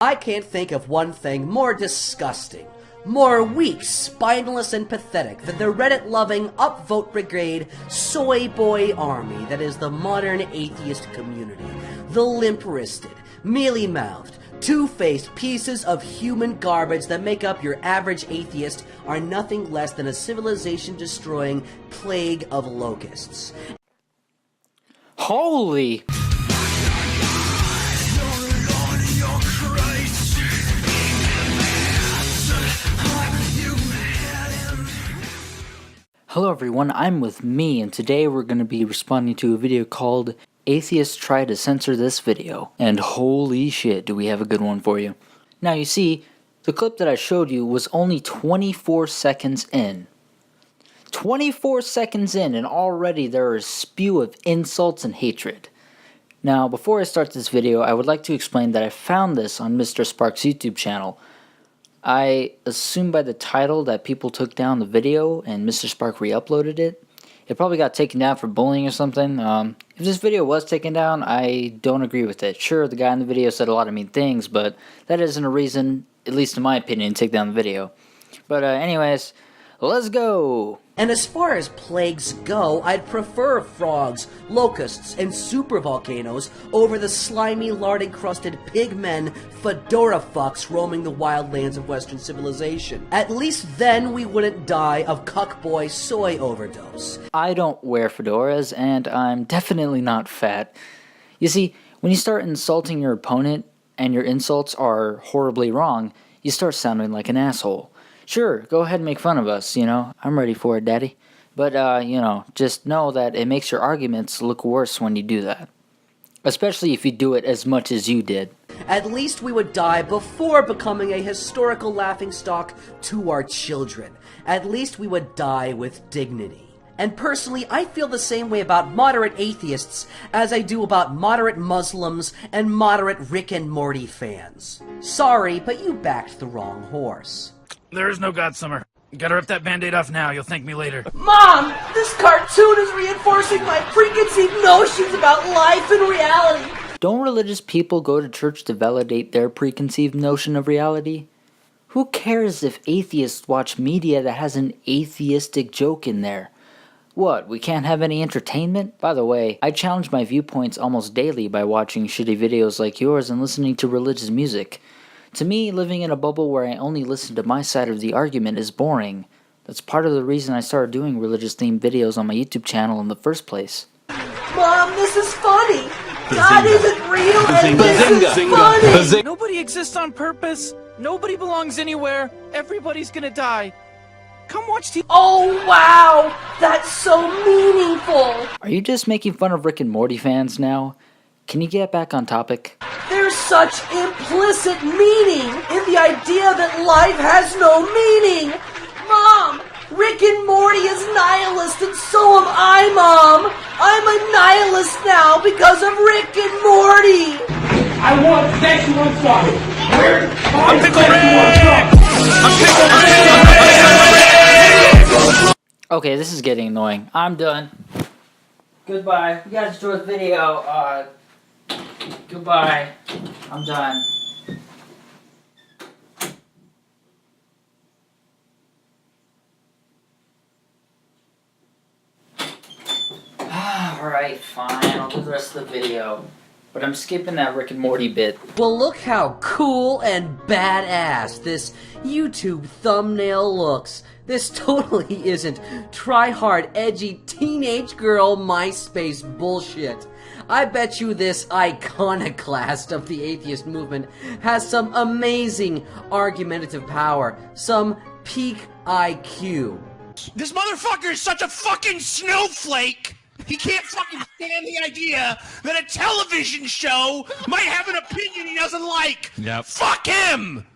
I can't think of one thing more disgusting, more weak, spineless, and pathetic than the Reddit-loving, upvote brigade, soy boy army that is the modern atheist community. The limp-wristed, mealy-mouthed, two-faced pieces of human garbage that make up your average atheist are nothing less than a civilization-destroying plague of locusts. Holy... Hello everyone, I'm with me, and today we're going to be responding to a video called Atheists Try to Censor This Video. And holy shit, do we have a good one for you. Now you see, the clip that I showed you was only 24 seconds in. 24 seconds in, and already there are a spew of insults and hatred. Now, before I start this video, I would like to explain that I found this on Mr. Sparks' YouTube channel. I assume by the title that people took down the video and Mr. Spark re-uploaded it. It probably got taken down for bullying or something. If this video was taken down, I don't agree with it. Sure, the guy in the video said a lot of mean things, but that isn't a reason, at least in my opinion, to take down the video. But anyways, let's go! And as far as plagues go, I'd prefer frogs, locusts, and supervolcanoes over the slimy, lard-encrusted pigmen fedora fucks roaming the wild lands of Western civilization. At least then we wouldn't die of cuckboy soy overdose. I don't wear fedoras, and I'm definitely not fat. You see, when you start insulting your opponent, and your insults are horribly wrong, you start sounding like an asshole. Sure, go ahead and make fun of us, you know, I'm ready for it, daddy. But, you know, just know that it makes your arguments look worse when you do that. Especially if you do it as much as you did. At least we would die before becoming a historical laughingstock to our children. At least we would die with dignity. And personally, I feel the same way about moderate atheists as I do about moderate Muslims and moderate Rick and Morty fans. Sorry, but you backed the wrong horse. There is no God, Summer. You gotta rip that band-aid off now. You'll thank me later. Mom! This cartoon is reinforcing my preconceived notions about life and reality! Don't religious people go to church to validate their preconceived notion of reality? Who cares if atheists watch media that has an atheistic joke in there? What, we can't have any entertainment? By the way, I challenge my viewpoints almost daily by watching shitty videos like yours and listening to religious music. To me, living in a bubble where I only listen to my side of the argument is boring. That's part of the reason I started doing religious-themed videos on my YouTube channel in the first place. Mom, this is funny! God isn't real and this is funny! Nobody exists on purpose. Nobody belongs anywhere. Everybody's gonna die. Come watch TV. Oh, wow! That's so meaningful! Are you just making fun of Rick and Morty fans now? Can you get back on topic? There's such implicit meaning in the idea that life has no meaning! Mom! Rick and Morty is nihilist and so am I, Mom! I'm a nihilist now because of Rick and Morty! I want sexual assault! Where? I'm Pickle Rick! I'm Pickle Rick! Okay, this is getting annoying. I'm done. Goodbye. You guys enjoyed the video. Goodbye. I'm done. Alright, fine. I'll do the rest of the video. But I'm skipping that Rick and Morty bit. Well, look how cool and badass this YouTube thumbnail looks. This totally isn't try-hard, edgy, teenage girl MySpace bullshit. I bet you this iconoclast of the atheist movement has some amazing argumentative power, some peak IQ. This motherfucker is such a fucking snowflake! He can't fucking stand the idea that a television show might have an opinion he doesn't like! Yep. Fuck him!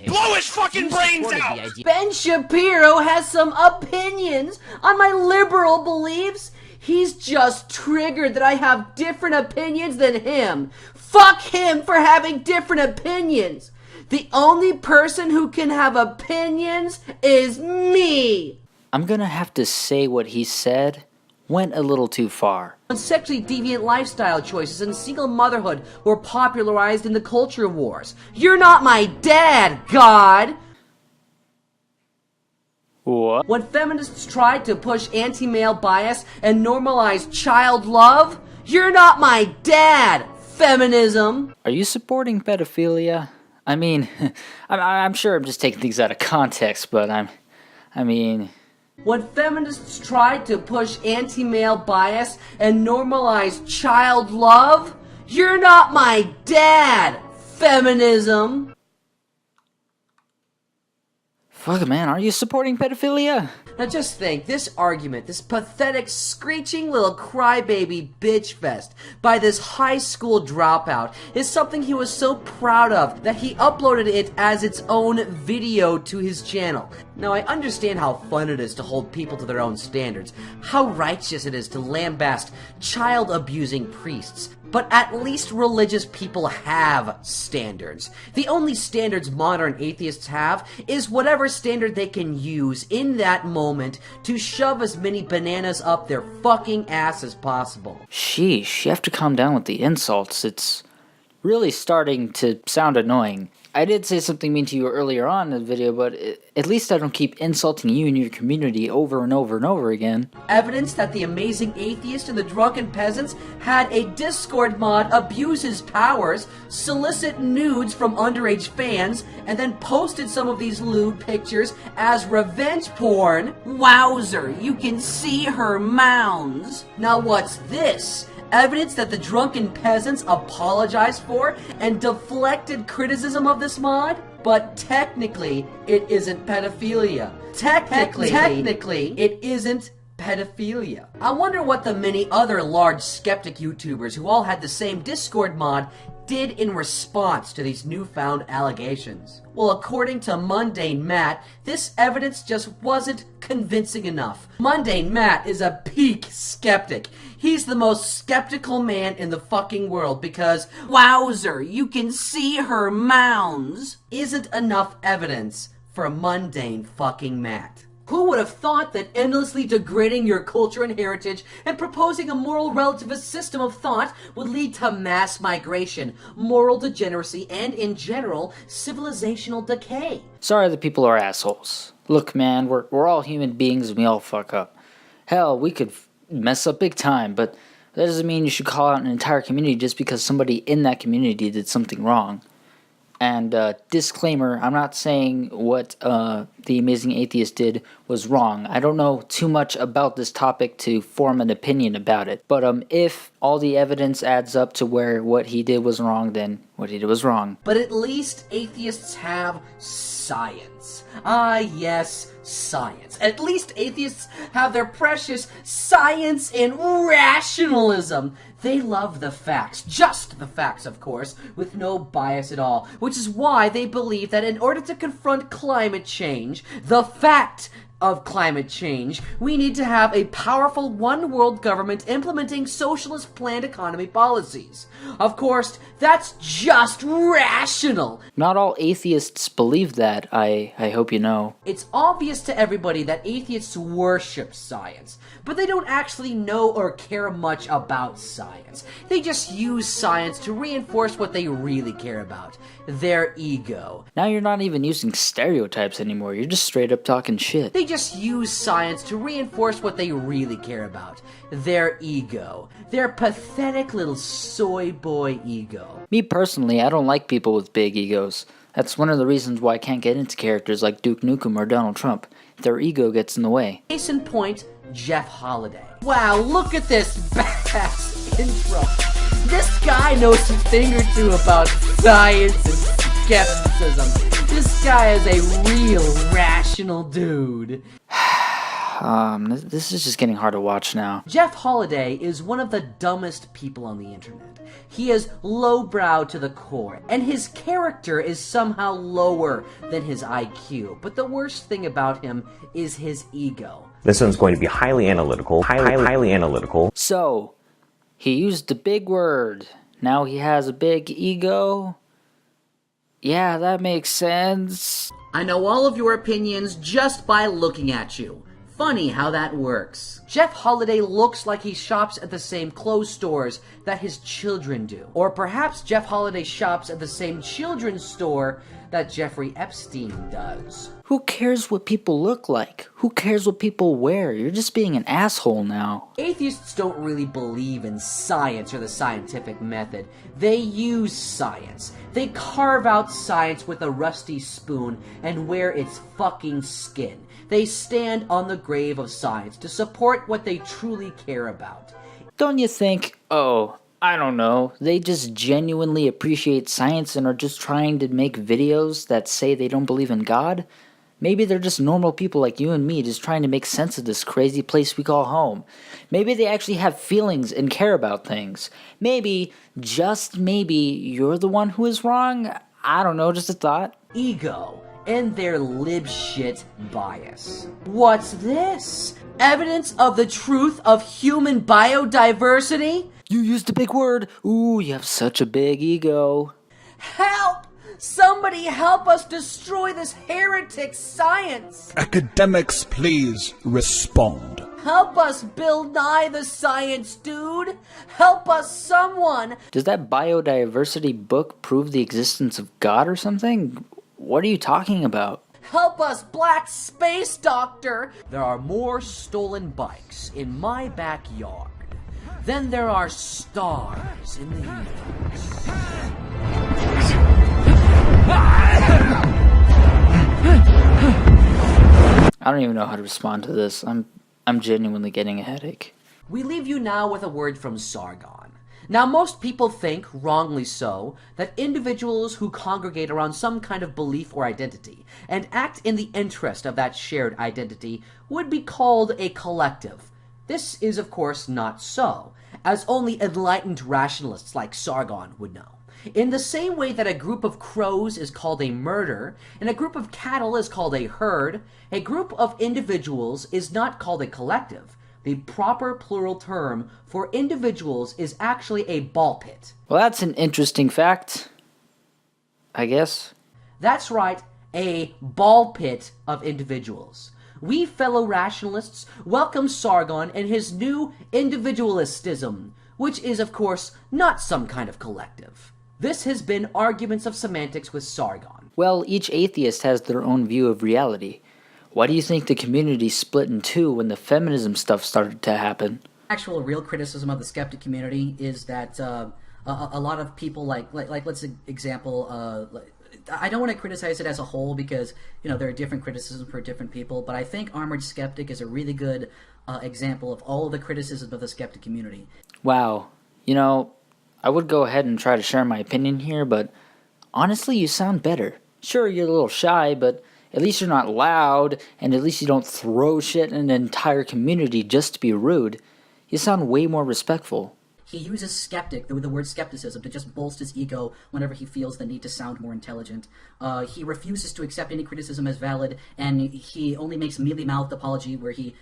Blow his fucking brains out! Ben Shapiro has some opinions on my liberal beliefs. He's just triggered that I have different opinions than him. Fuck him for having different opinions. The only person who can have opinions is me. I'm gonna have to say what he said went a little too far. When sexually deviant lifestyle choices and single motherhood were popularized in the culture wars. You're not my dad, God! What? When feminists tried to push anti-male bias and normalize child love. You're not my dad, feminism! Are you supporting pedophilia? I mean, I'm sure I'm just taking things out of context, but I mean... When feminists tried to push anti-male bias and normalize child love. You're not my dad, feminism! Fuck, man, are you supporting pedophilia? Now just think, this argument, this pathetic, screeching little crybaby bitch fest by this high school dropout is something he was so proud of that he uploaded it as its own video to his channel. Now I understand how fun it is to hold people to their own standards, how righteous it is to lambast child-abusing priests, but at least religious people have standards. The only standards modern atheists have is whatever standard they can use in that moment to shove as many bananas up their fucking ass as possible. Sheesh, you have to calm down with the insults. It's really starting to sound annoying. I did say something mean to you earlier on in the video, but at least I don't keep insulting you and your community over and over and over again. Evidence that the amazing atheist and the drunken peasants had a Discord mod abuse his powers, solicit nudes from underage fans, and then posted some of these lewd pictures as revenge porn. Wowzer, you can see her mounds. Now what's this? Evidence that the drunken peasants apologized for and deflected criticism of this mod? But technically, it isn't pedophilia. Technically, it isn't pedophilia. I wonder what the many other large skeptic YouTubers who all had the same Discord mod did in response to these newfound allegations. Well, according to Mundane Matt, this evidence just wasn't convincing enough. Mundane Matt is a peak skeptic. He's the most skeptical man in the fucking world because, wowzer, you can see her mounds, isn't enough evidence for Mundane fucking Matt. Who would have thought that endlessly degrading your culture and heritage and proposing a moral relativist system of thought would lead to mass migration, moral degeneracy, and, in general, civilizational decay? Sorry that people are assholes. Look, man, we're all human beings and we all fuck up. Hell, we could mess up big time, but that doesn't mean you should call out an entire community just because somebody in that community did something wrong. And disclaimer, I'm not saying what the Amazing Atheist did was wrong. I don't know too much about this topic to form an opinion about it. But if all the evidence adds up to where what he did was wrong, then what he did was wrong. But at least atheists have science. Ah, yes, science. At least atheists have their precious science and rationalism. They love the facts, just the facts, of course, with no bias at all, which is why they believe that in order to confront climate change, the fact of climate change, we need to have a powerful one-world government implementing socialist planned economy policies. Of course, that's just rational. Not all atheists believe that, I hope you know. It's obvious to everybody that atheists worship science, but they don't actually know or care much about science. They just use science to reinforce what they really care about, their ego. Now you're not even using stereotypes anymore, you're just straight up talking shit. They just use science to reinforce what they really care about, their ego. Their pathetic little soy boy ego. Me personally, I don't like people with big egos. That's one of the reasons why I can't get into characters like Duke Nukem or Donald Trump. Their ego gets in the way. Case in point, Jeff Holiday. Wow, look at this badass intro. This guy knows a thing or two about science and skepticism. This guy is a real rational dude. This is just getting hard to watch now. Jeff Holiday is one of the dumbest people on the internet. He is lowbrow to the core, and his character is somehow lower than his IQ. But the worst thing about him is his ego. This one's going to be highly analytical, highly analytical. So, he used a big word. Now he has a big ego. Yeah, that makes sense. I know all of your opinions just by looking at you. funny how that works. Jeff Holiday looks like he shops at the same clothes stores that his children do. Or perhaps Jeff Holiday shops at the same children's store that Jeffrey Epstein does. Who cares what people look like? Who cares what people wear? You're just being an asshole now. Atheists don't really believe in science or the scientific method. They use science. They carve out science with a rusty spoon and wear its fucking skin. They stand on the grave of science to support what they truly care about. Don't you think, oh, I don't know, they just genuinely appreciate science and are just trying to make videos that say they don't believe in God? Maybe they're just normal people like you and me just trying to make sense of this crazy place we call home. Maybe they actually have feelings and care about things. Maybe, just maybe, you're the one who is wrong? I don't know, just a thought. Ego and their lib-shit bias. What's this? Evidence of the truth of human biodiversity? You used a big word. Ooh, you have such a big ego. Help! Somebody help us destroy this heretic science! Academics, please respond. Help us, Bill Nye the Science Dude! Help us, someone! Does that biodiversity book prove the existence of God or something? What are you talking about? Help us, Black Space Doctor! There are more stolen bikes in my backyard than there are stars in the universe. I don't even know how to respond to this. I'm genuinely getting a headache. We leave you now with a word from Sargon. Now, most people think, wrongly so, that individuals who congregate around some kind of belief or identity and act in the interest of that shared identity would be called a collective. This is, of course, not so, as only enlightened rationalists like Sargon would know. In the same way that a group of crows is called a murder, and a group of cattle is called a herd, a group of individuals is not called a collective. The proper plural term for individuals is actually a ball pit. Well, that's an interesting fact, I guess. That's right, a ball pit of individuals. We fellow rationalists welcome Sargon and his new individualistism, which is, of course, not some kind of collective. This has been Arguments of Semantics with Sargon. Well, each atheist has their own view of reality. Why do you think the community split in two when the feminism stuff started to happen? Actual real criticism of the skeptic community is that a lot of people like let's example I don't want to criticize it as a whole because there are different criticisms for different people, but I think Armored Skeptic is a really good example of all of the criticism of the skeptic community. Wow, I would go ahead and try to share my opinion here, but honestly, you sound better. Sure, you're a little shy, but at least you're not loud, and at least you don't throw shit in an entire community just to be rude. You sound way more respectful. He uses skeptic, the word skepticism, to just bolster his ego whenever he feels the need to sound more intelligent. He refuses to accept any criticism as valid, and he only makes mealy-mouthed apologies where he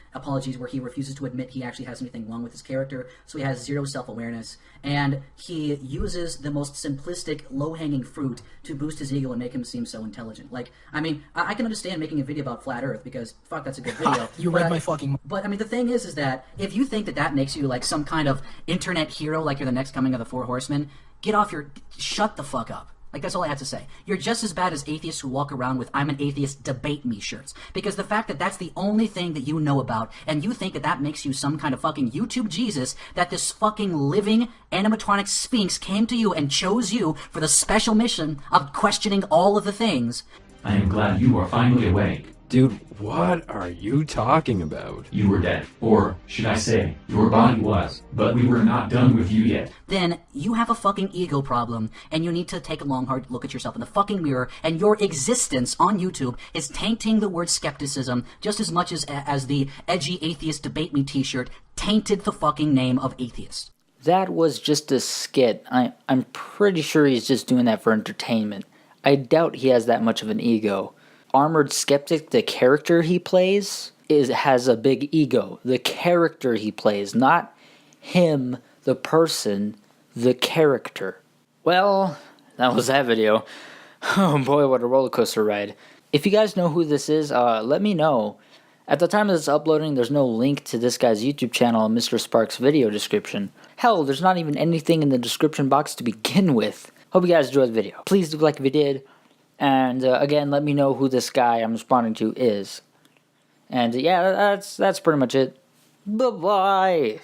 refuses to admit he actually has anything wrong with his character, so he has zero self-awareness. And he uses the most simplistic, low-hanging fruit to boost his ego and make him seem so intelligent. I can understand making a video about Flat Earth, because, fuck, that's a good video. You read my fucking... But, the thing is that if you think that makes you, like, some kind of internet hero, like you're the next coming of the Four Horsemen, shut the fuck up. That's all I have to say. You're just as bad as atheists who walk around with "I'm an atheist, debate me" shirts. Because the fact that that's the only thing that you know about, and you think that makes you some kind of fucking YouTube Jesus, that this fucking living animatronic sphinx came to you and chose you for the special mission of questioning all of the things. I am glad you are finally awake. Dude, what are you talking about? You were dead. Or, should I say, your body was. But we were not done with you yet. Then you have a fucking ego problem, and you need to take a long, hard look at yourself in the fucking mirror, and your existence on YouTube is tainting the word skepticism just as much as the edgy atheist debate me t-shirt tainted the fucking name of atheist. That was just a skit. I'm pretty sure he's just doing that for entertainment. I doubt he has that much of an ego. Armored Skeptic, the character he plays, has a big ego. The character he plays, not him, the person, the character. Well, that was that video. Oh boy, what a roller coaster ride. If you guys know who this is, let me know. At the time of this uploading, there's no link to this guy's YouTube channel in Mr. Sparks' video description. Hell, there's not even anything in the description box to begin with. Hope you guys enjoyed the video. Please do like if you did. And again, let me know who this guy I'm responding to is. And yeah, that's pretty much it. Bye-bye.